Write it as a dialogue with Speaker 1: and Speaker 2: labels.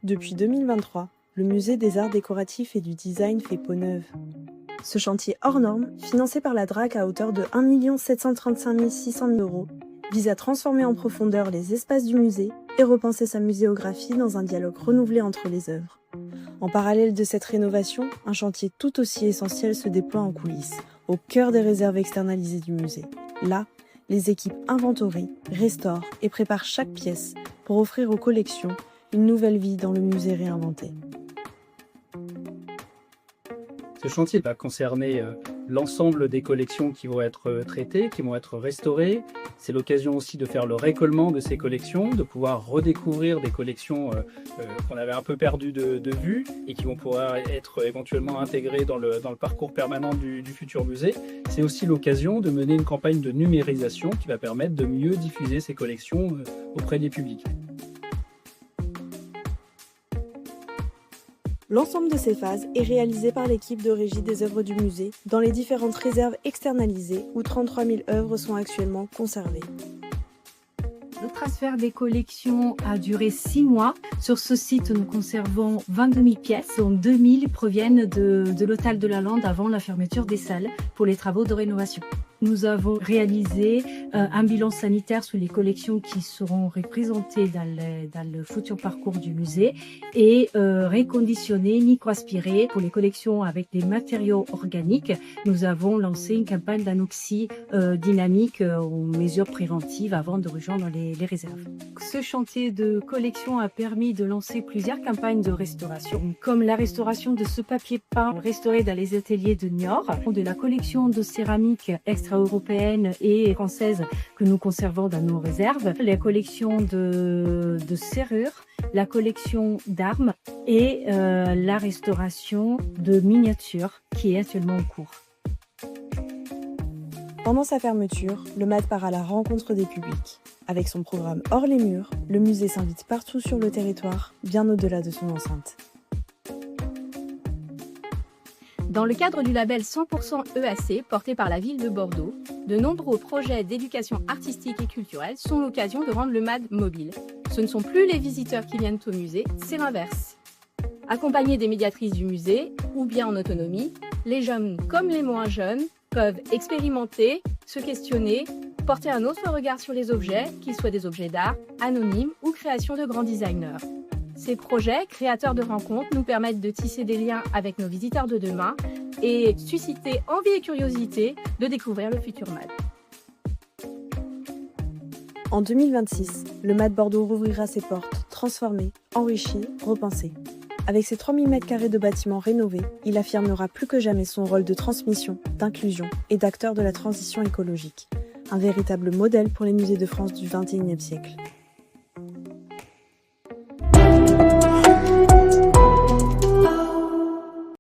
Speaker 1: Depuis 2023, le Musée des Arts Décoratifs et du Design fait peau neuve. Ce chantier hors norme, financé par la DRAC à hauteur de 1 735 600 €, vise à transformer en profondeur les espaces du musée et repenser sa muséographie dans un dialogue renouvelé entre les œuvres. En parallèle de cette rénovation, un chantier tout aussi essentiel se déploie en coulisses, au cœur des réserves externalisées du musée. Là, les équipes inventorient, restaurent et préparent chaque pièce pour offrir aux collections une nouvelle vie dans le musée réinventé.
Speaker 2: Ce chantier va concerner l'ensemble des collections qui vont être traitées, qui vont être restaurées. C'est l'occasion aussi de faire le récollement de ces collections, de pouvoir redécouvrir des collections qu'on avait un peu perdues de vue et qui vont pouvoir être éventuellement intégrées dans le parcours permanent du futur musée. C'est aussi l'occasion de mener une campagne de numérisation qui va permettre de mieux diffuser ces collections auprès des publics.
Speaker 1: L'ensemble de ces phases est réalisé par l'équipe de régie des œuvres du musée dans les différentes réserves externalisées où 33 000 œuvres sont actuellement conservées.
Speaker 3: Le transfert des collections a duré 6 mois. Sur ce site, nous conservons 22 000 pièces, dont 2 000 proviennent de l'hôtel de la Lande avant la fermeture des salles pour les travaux de rénovation. Nous avons réalisé un bilan sanitaire sur les collections qui seront représentées dans le futur parcours du musée et reconditionné, micro-aspiré pour les collections avec des matériaux organiques. Nous avons lancé une campagne d'anoxie dynamique aux mesures préventives avant de rejoindre les réserves. Ce chantier de collection a permis de lancer plusieurs campagnes de restauration, comme la restauration de ce papier peint restauré dans les ateliers de Niort, de la collection de céramique extra-européenne et française que nous conservons dans nos réserves, la collection de serrures, la collection d'armes et la restauration de miniatures qui est actuellement en cours.
Speaker 1: Pendant sa fermeture, le MAD part à la rencontre des publics. Avec son programme Hors les murs, le musée s'invite partout sur le territoire, bien au-delà de son enceinte.
Speaker 4: Dans le cadre du label 100% EAC porté par la ville de Bordeaux, de nombreux projets d'éducation artistique et culturelle sont l'occasion de rendre le MAD mobile. Ce ne sont plus les visiteurs qui viennent au musée, c'est l'inverse. Accompagnés des médiatrices du musée, ou bien en autonomie, les jeunes comme les moins jeunes peuvent expérimenter, se questionner, porter un autre regard sur les objets, qu'ils soient des objets d'art, anonymes ou créations de grands designers. Ces projets, créateurs de rencontres, nous permettent de tisser des liens avec nos visiteurs de demain et susciter envie et curiosité de découvrir le futur MAD.
Speaker 1: En 2026, le MAD Bordeaux rouvrira ses portes, transformé, enrichi, repensé. Avec ses 3000 m² de bâtiments rénovés, il affirmera plus que jamais son rôle de transmission, d'inclusion et d'acteur de la transition écologique. Un véritable modèle pour les musées de France du XXIe siècle.